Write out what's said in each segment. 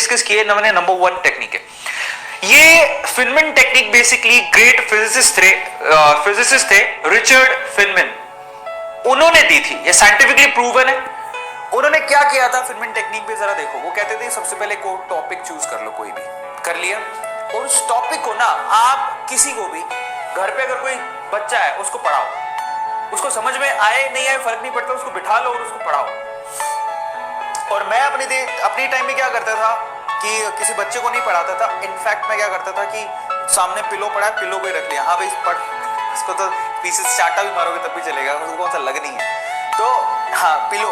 Discuss किए मैंने, number 1 technique है ये Feynman technique. Basically great physicist थे रिचर्ड फिनमैन, उन्होंने दी थी, ये साइंटिफिकली प्रूवन है। उन्होंने क्या किया था फिनमैन टेक्निक पे, जरा देखो। वो कहते थे सबसे पहले को टॉपिक चूज कर लो, कोई भी कर लिया, और उस टॉपिक को ना आप किसी को भी, घर पे अगर कोई बच्चा है उसको पढ़ाओ, उसको समझ में आए नहीं आए फर्क नहीं पड़ता, उसको बिठा लो और उसको पढ़ाओ। और मैं अपनी टाइम में क्या करता था कि किसी बच्चे को नहीं पढ़ाता था, इनफैक्ट मैं क्या करता था कि सामने पिलो पड़ा है, पिलो पे रख लिया, हाँ भाई पढ़, इसको तो पीसेस चाटा भी मारोगे तब भी चलेगा, उसको कौन सा लग नहीं है, तो हाँ पिलो,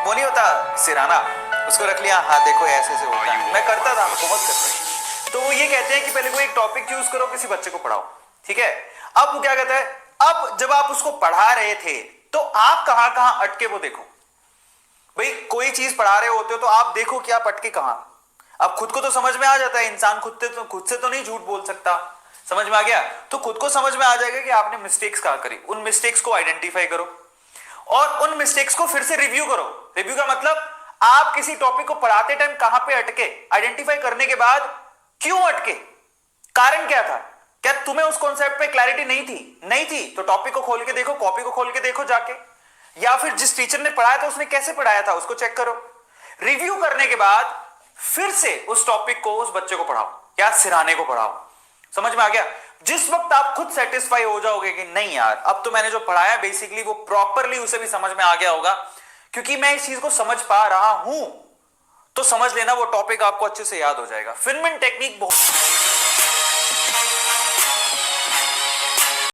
वो नहीं होता सिराना, उसको रख लिया, हाँ देखो ऐसे ऐसे होता है। मैं करता था, मैं बहुत करता था। तो वो ये कहते हैं कि पहले कोई एक टॉपिक चूज करो, किसी बच्चे को पढ़ाओ, ठीक है। अब वो क्या कहता है, अब जब आप उसको पढ़ा रहे थे तो आप कहां कहां अटके वो देखो। भाई कोई चीज पढ़ा रहे होते हो तो आप देखो कि आप अटके कहां। अब खुद को तो समझ में आ जाता है, इंसान खुद से तो नहीं झूठ बोल सकता, समझ में आ गया। तो खुद को समझ में आ जाएगा कि आपने मिस्टेक्स कहां करी, उन मिस्टेक्स को आइडेंटिफाई करो और उन मिस्टेक्स को फिर से रिव्यू करो। रिव्यू का मतलब आप किसी टॉपिक को पढ़ाते टाइम कहां पे अटके, आइडेंटिफाई करने के बाद क्यों अटके, कारण क्या था, क्या तुम्हें उस कॉन्सेप्ट पे क्लैरिटी नहीं थी तो टॉपिक को खोल के देखो, कॉपी को खोल के देखो जाके, या फिर जिस टीचर ने पढ़ाया था उसने कैसे पढ़ाया था उसको चेक करो। रिव्यू करने के बाद फिर से उस टॉपिक को उस बच्चे को पढ़ाओ या सिराने को पढ़ाओ। समझ में आ गया। जिस वक्त आप खुद सेटिस्फाई हो जाओगे कि नहीं यार अब तो मैंने जो पढ़ाया बेसिकली वो प्रॉपरली उसे भी समझ में आ गया होगा, क्योंकि मैं इस चीज को समझ पा रहा हूं, तो समझ लेना वो टॉपिक आपको अच्छे से याद हो जाएगा। फिनमैन टेक्निक बहुत